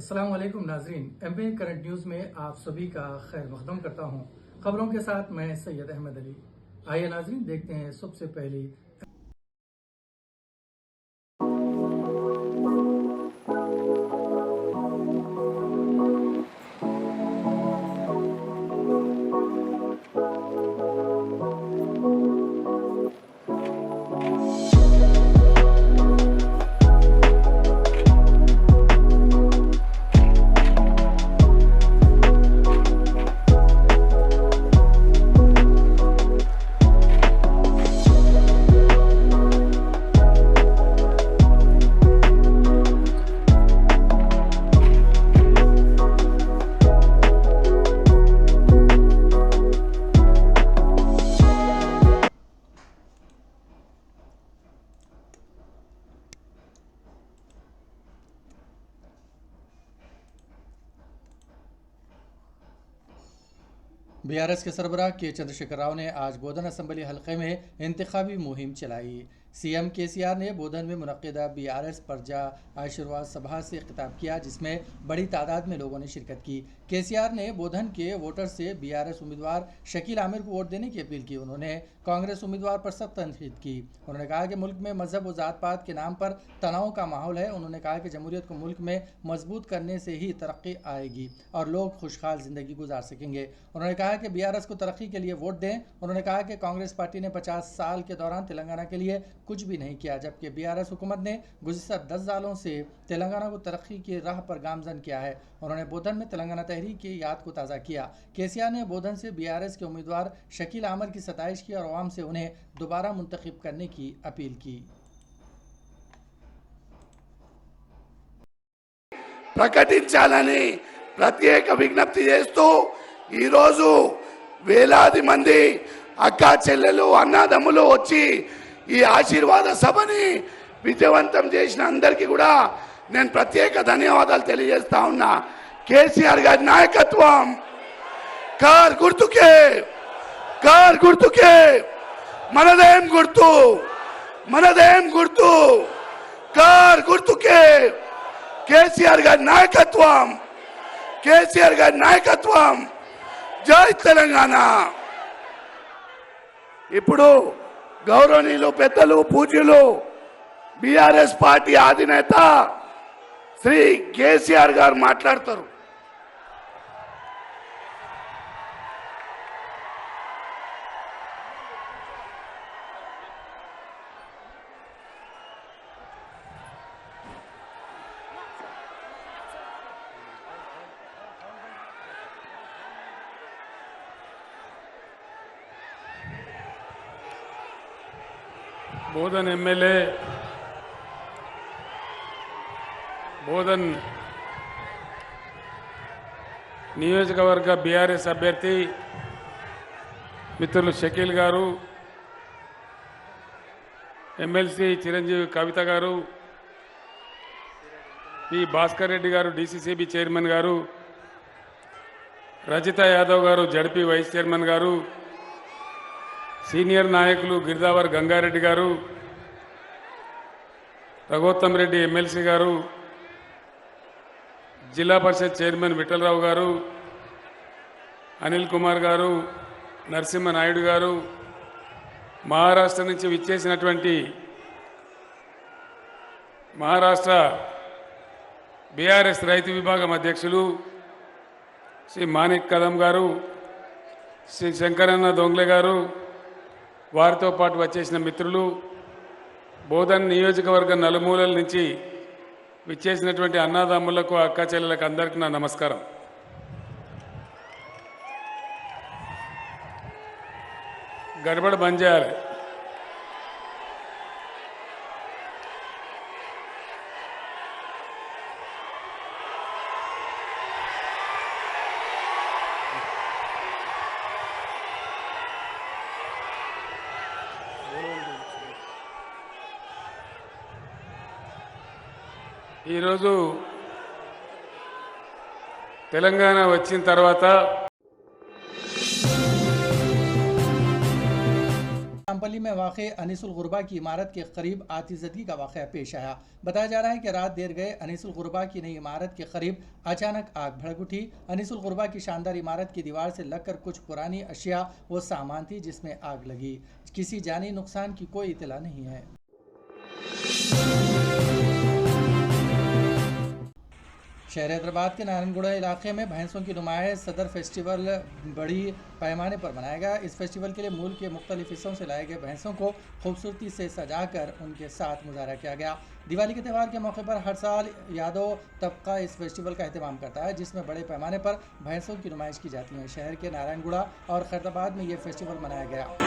अस्सलाम वालेकुम नाजरीन, एमपी करंट न्यूज़ में आप सभी का खैर मकदम करता हूं। खबरों के साथ मैं सैयद अहमद अली। आइए नाजरीन, देखते हैं सबसे पहले बीआरएस के सरबराह के चंद्रशेखर राव ने आज बोधन असम्बली हल्के में इंतखाबी मुहिम चलाई। सीएम केसीआर ने बोधन में मुनक्किदा बीआरएस प्रजा आशीर्वाद सभा से खिताब किया, जिसमें बड़ी तादाद में लोगों ने शिरकत की। केसीआर ने बोधन के वोटर से बीआरएस उम्मीदवार शकील आमिर को वोट देने की अपील की। उन्होंने कांग्रेस उम्मीदवार पर सख्त तनकीद की। उन्होंने कहा कि मुल्क में मजहब व जात पात के नाम पर तनाव का माहौल है। उन्होंने कहा कि जमहूरियत को मुल्क में मजबूत करने से ही तरक्की आएगी और लोग खुशहाल जिंदगी गुजार सकेंगे। उन्होंने कहा कि बीआरएस को तरक्की के लिए वोट दें। उन्होंने कहा कि कांग्रेस पार्टी ने 50 साल के दौरान तेलंगाना के लिए कुछ भी नहीं किया, जबकि बीआरएस हुकूमत ने गुज़िश्ता 10 सालों से तेलंगाना को तरक्की की राह पर गामजन किया है। उन्होंने बोधन में तेलंगाना तहरीक की याद को ताज़ा किया। केसीआर ने बोधन से बीआरएस के उम्मीदवार शकील आमिर की सताइश की और अवाम से उन्हें दोबारा मुंतखब करने की अपील की। ప్రకటించాలని ప్రత్యేక విజ్ఞప్తి చేస్తూ ఈరోజు వేలాది మంది అక్కా చెల్లెలు అన్నదమ్ములు వచ్చి ఈ ఆశీర్వాద సభని విజయవంతం చేసిన అందరికీ కూడా నేను ప్రత్యేక ధన్యవాదాలు తెలియజేస్తా ఉన్నా। కేసీఆర్ గారి నాయకత్వం కార్ గుర్తుకే మనదేం గుర్తు కార్ గుర్తుకే కేసీఆర్ గారి నాయకత్వం జై తెలంగాణ। ఇప్పుడు గౌరవనీయులు పెద్దలు పూజ్యులు బీఆర్ఎస్ పార్టీ అధినేత శ్రీ కేసీఆర్ గారు మాట్లాడతారు। बोधन एमएलए बोधन నియోజకవర్గ బీఆర్ఎస్ అభ్యర్థి మిత్రులు షకీల్ గారు, ఎమ్మెల్సీ చిరంజీవి కవిత గారు, పి భాస్కర్ రెడ్డి గారు డీసీసీబీ చైర్మన్ గారు, రజిత యాదవ్ గారు జడ్పీ వైస్ చైర్మన్ గారు, సీనియర్ నాయకులు గిరిదావర్ గంగారెడ్డి గారు, రఘోత్తమ్ రెడ్డి ఎమ్మెల్సీ గారు, జిల్లా పరిషత్ చైర్మన్ విఠలరావు గారు, అనిల్ కుమార్ గారు, నరసింహ నాయుడు గారు, మహారాష్ట్ర నుంచి విచ్చేసినటువంటి మహారాష్ట్ర బీఆర్ఎస్ రైతు విభాగం అధ్యక్షులు శ్రీ మాణిక్ కదం గారు, శ్రీ శంకరన్న దొంగ్లే గారు, వారితో పాటు వచ్చేసిన మిత్రులు, బోధన్ నియోజకవర్గ నలుమూలల నుంచి విచ్చేసినటువంటి అన్నదమ్ములకు అక్క చెల్లెలకు అందరికీ నా నమస్కారం। గడబడ బంద్ చేయాలి। ఈరోజు తెలంగాణ వచ్చిన తర్వాత रामपल्ली में वाक़ अनीसुल गुरबा की इमारत के करीब आतिशबाजी का वाक़या पेश आया। बताया जा रहा है कि रात देर गए अनीसुल गुरबा की नई इमारत के करीब अचानक आग भड़क उठी। अनीसुल गुरबा की शानदार इमारत की दीवार से लगकर कुछ पुरानी अशिया व सामान थी जिसमें आग लगी। किसी जानी नुकसान की कोई इतला नहीं है। शहर हैदराबाद के नारायणगुड़ा इलाके में भैंसों की नुमाइश सदर फेस्टिवल बड़ी पैमाने पर मनाया गया। इस फेस्टिवल के लिए मुल्क के मुख्तलिफ हिस्सों से लाए गए भैंसों को खूबसूरती से सजाकर उनके साथ मुजाहरा किया गया। दिवाली के त्यौहार के मौके पर हर साल यादव तबका इस फेस्टिवल का अहतमाम करता है, जिसमें बड़े पैमाने पर भैंसों की नुमाइश की जाती है। शहर के नारायणगुड़ा और खैरताबाद में ये फेस्टिवल मनाया गया।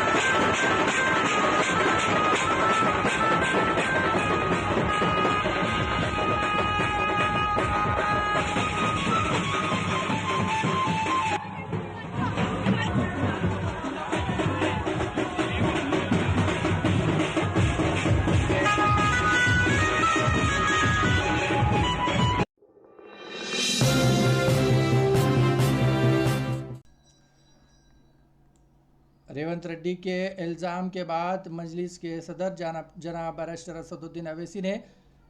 रेवंत रेड्डी के इल्ज़ाम के बाद मजलिस के सदर जनाब बैरिस्टर असदुद्दीन अवैसी ने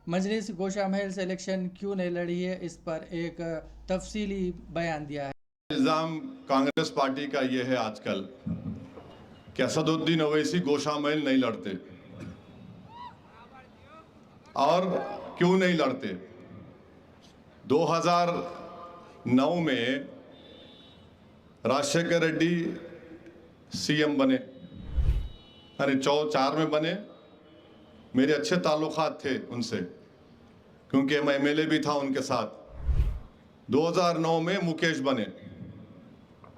मजलिस गोशा महल से इलेक्शन क्यों नहीं लड़ी है, इस पर एक तफसीली बयान दिया है। इल्ज़ाम कांग्रेस पार्टी का ये है आजकल कि असदुद्दीन अवैसी गोशा महल नहीं लड़ते। और क्यों नहीं लड़ते? 2009 में राजशेखर रेड्डी सीएम बने, अरे 4 में बने। मेरे अच्छे ताल्लुकात थे उनसे क्योंकि मैं एमएलए भी था उनके साथ। 2009 में मुकेश बने,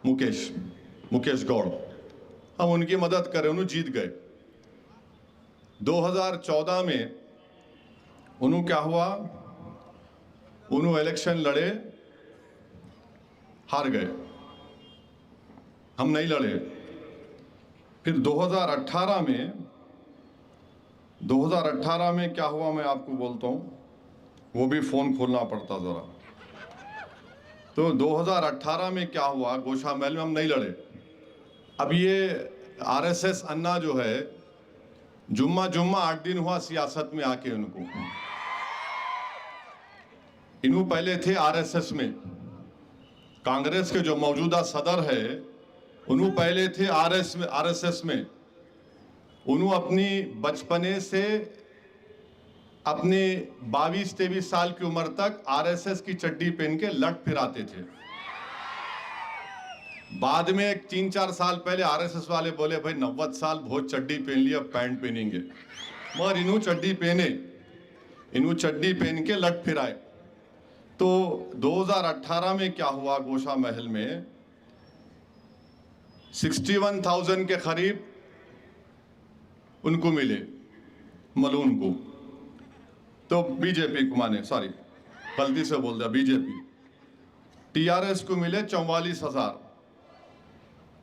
मुकेश गौड़, हम उनकी मदद करें, उन्होंने जीत गए। 2014 में उन्होंने क्या हुआ, उन्होंने इलेक्शन लड़े, हार गए, हम नहीं लड़े। फिर 2018 में क्या हुआ मैं आपको बोलता हूं, वो भी फोन खोलना पड़ता जरा। तो 2018 में क्या हुआ, गोशा महल में हम नहीं लड़े। अब ये आरएसएस अन्ना जो है, जुम्मा 8 दिन हुआ सियासत में आके इन्हों पहले थे आरएसएस में। कांग्रेस के जो मौजूदा सदर है उन्होंने पहले थे आरएसएस में। उन्होंने अपनी बचपने से अपने 22-23 साल की उम्र तक आरएसएस की चड्डी पहन के लट फिराते थे। बाद में 3-4 साल पहले आरएसएस वाले बोले भाई 90 साल बहुत चड्डी पहन लिया, पैंट पहनेंगे, मगर इन्हों चड्डी पहन के लट फिराए। तो 2018 में क्या हुआ, गोशा महल में 61,000 के करीब उनको मिले, मलून को। तो बीजेपी को, माने सॉरी गलती से बोल दिया, बीजेपी, टीआरएस को मिले 44,000।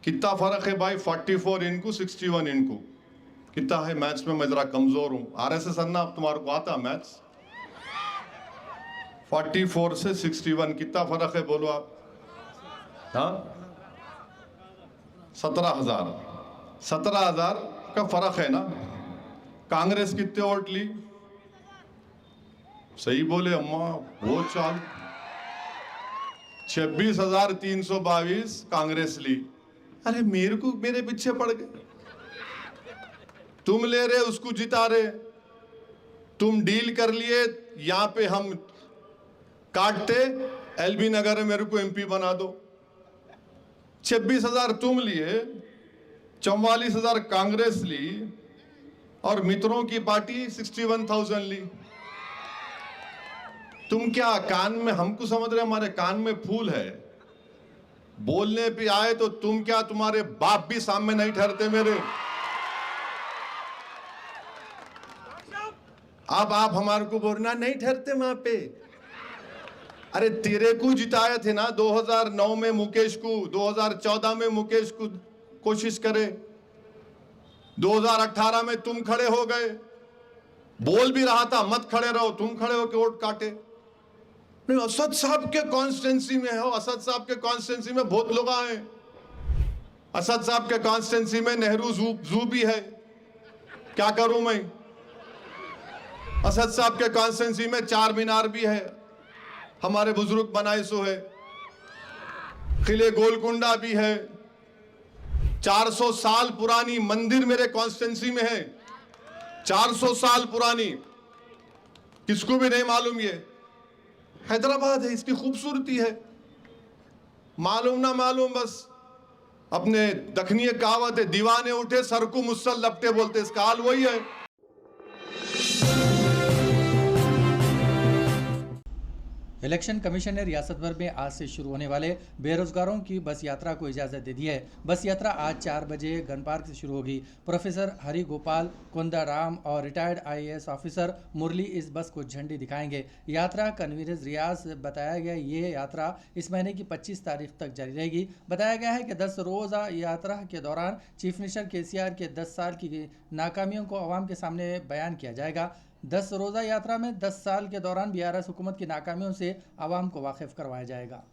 कितना फर्क है भाई? 44 इनको, 61 इनको। कितना है? मैथ्स में मैं जरा कमजोर हूं। आरएसएस अन्ना तुम्हारे को आता मैथ्स? 44 से 61 कितना फर्क है बोलो आप? हाँ, 17,000 का फर्क है ना। कांग्रेस कितने वोट ली? सही बोले अम्मा, वोट 26,322 कांग्रेस ली। अरे मेरे पीछे पड़ गए। तुम ले रहे, उसको जिता रहे, तुम डील कर लिए, यहां पे हम काटते, एलबी नगर में मेरे को एमपी बना दो। 26,000 तुम लिए, 44,000 कांग्रेस ली, और मित्रों की पार्टी 61,000 ली। तुम क्या कान में, हमको समझ रहे हमारे कान में फूल है, बोलने पे आए तो तुम क्या, तुम्हारे बाप भी सामने नहीं ठहरते मेरे। अब आप हमारे को बोलना नहीं ठहरते वहां पे। अरे तेरे को जिताए थे ना 2009 में मुकेश को, 2014 में मुकेश को कोशिश करे, 2018 में तुम खड़े हो गए, बोल भी रहा था मत खड़े रहो, तुम खड़े होकर वोट काटे। नहीं, असद साहब के कॉन्स्टिट्यूंसी में हो, असद साहब के कॉन्स्टिट्यूंसी में बहुत लोग आए। असद साहब के कॉन्स्टिट्यूंसी में नेहरू जू भी है, क्या करूं मैं? असद साहब के कॉन्स्टिट्यूंसी में 4 मीनार भी है, हमारे बुजुर्ग बनाए सो है। किले गोलकुंडा भी है। 400 साल पुरानी मंदिर मेरे कॉन्स्टिट्यूंसी में है, 400 साल पुरानी। किसको भी नहीं मालूम, ये हैदराबाद है, इसकी खूबसूरती है। मालूम ना मालूम, बस अपने दखनीय कहावत है, दीवाने उठे सर को मुसल लपटे, बोलते इसका हाल वही है। इलेक्शन कमीशन ने रियासत भर में आज से शुरू होने वाले बेरोजगारों की बस यात्रा को इजाज़त दे दी है। बस यात्रा आज 4 बजे गन पार्क से शुरू होगी। प्रोफेसर हरि गोपाल कुंदाराम और रिटायर्ड आईएएस ऑफिसर मुरली इस बस को झंडी दिखाएंगे। यात्रा कन्वीनर रियाज बताया गया, ये यात्रा इस महीने की 25 तारीख तक जारी रहेगी। बताया गया है कि 10 रोज़ा यात्रा के दौरान चीफ मिनिस्टर केसीआर के 10 साल की नाकामियों को आवाम के सामने बयान किया जाएगा। 10 रोज़ा यात्रा में 10 साल के दौरान बीआरएस हुकूमत की नाकामियों से आवाम को वाकिफ करवाया जाएगा।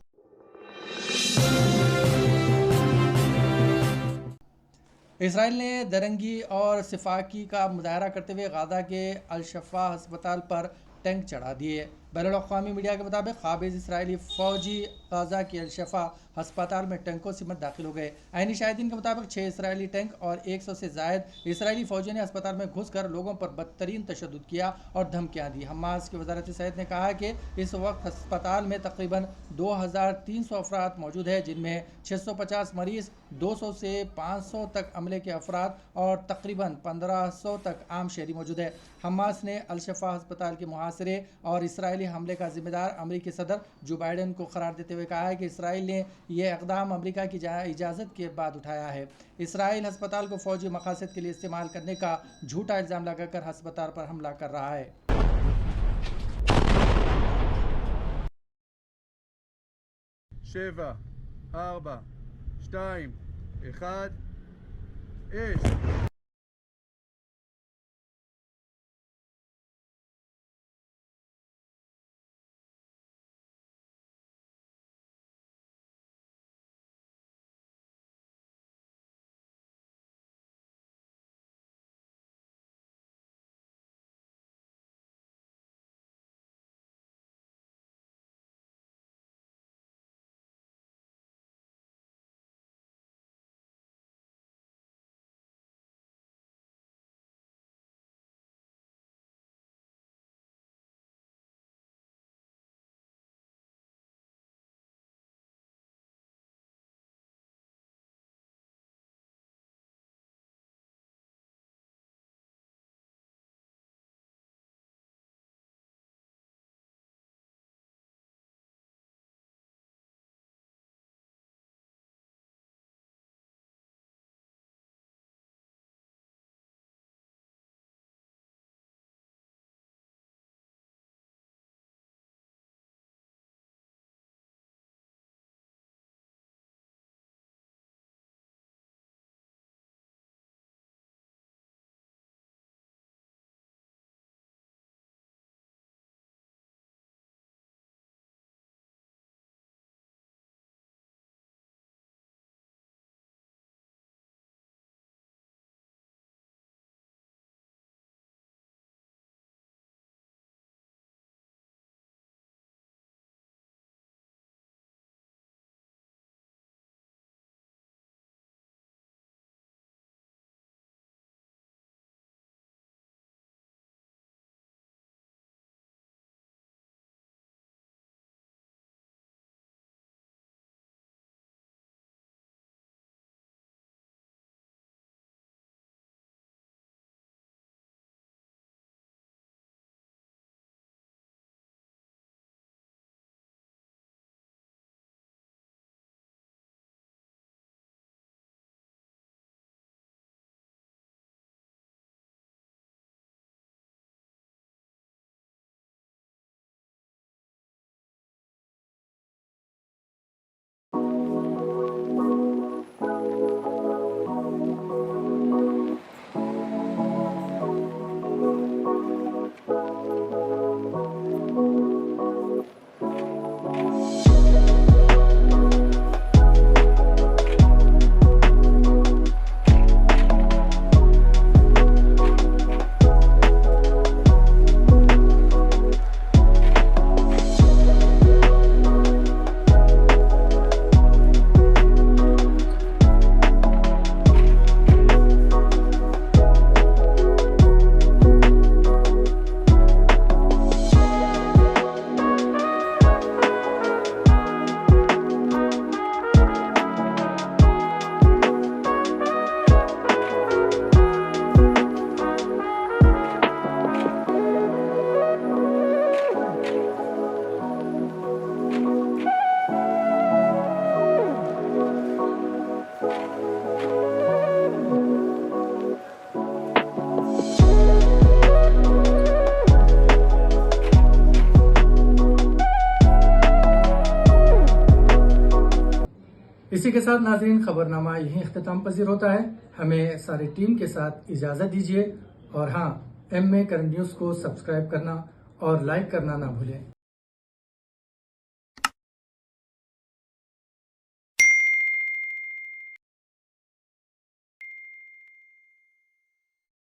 इसराइल ने दरंगी और सिफाकी का मुजाहरा करते हुए गाज़ा के अल-शफ़ा अस्पताल पर टैंक चढ़ा दिए। बैनुल-अक़वामी मीडिया के मुताबिक काबिज़ इसराइली फ़ौजी गाज़ा के अल-शफ़ा अस्पताल में टैंकों समेत दाखिल हो गए। आईनी शाहिदीन के मुताबिक 6 इसराइली टैंक और 100 से ज़ायद इसराइली फ़ौजियों ने अस्पताल में घुसकर लोगों पर बदतरीन तशद्दुद किया और धमकियाँ दी। हमास की वज़ारत सेहत ने कहा कि इस वक्त अस्पताल में तकरीबन 2300 अफराद मौजूद है, जिनमें 650 मरीज़, 200 से 500 तक अमले के अफराद और तकरीबन 1500 तक आम शहरी मौजूद है। हमास ने अल-शफ़ा अस्पताल के मुहासरे और इसराइली हमले का जिम्मेदार अमरीकी सदर जो बाइडन को करार देते हुए कहा है कि इसराइल ने यह इक़दाम अमरीका की इजाज़त के बाद उठाया है। इसराइल अस्पताल को फ़ौजी मकासद के लिए इस्तेमाल करने का झूठा इल्ज़ाम लगाकर अस्पताल पर हमला कर रहा है। 7, 4, 2, 1, אש. इसी के साथ नाजरीन खबरनामा यहीं अख्तिताम पजीर होता है। हमें सारी टीम के साथ इजाजत दीजिए और हाँ, MA करंट न्यूज को सब्सक्राइब करना और लाइक करना ना भूलें।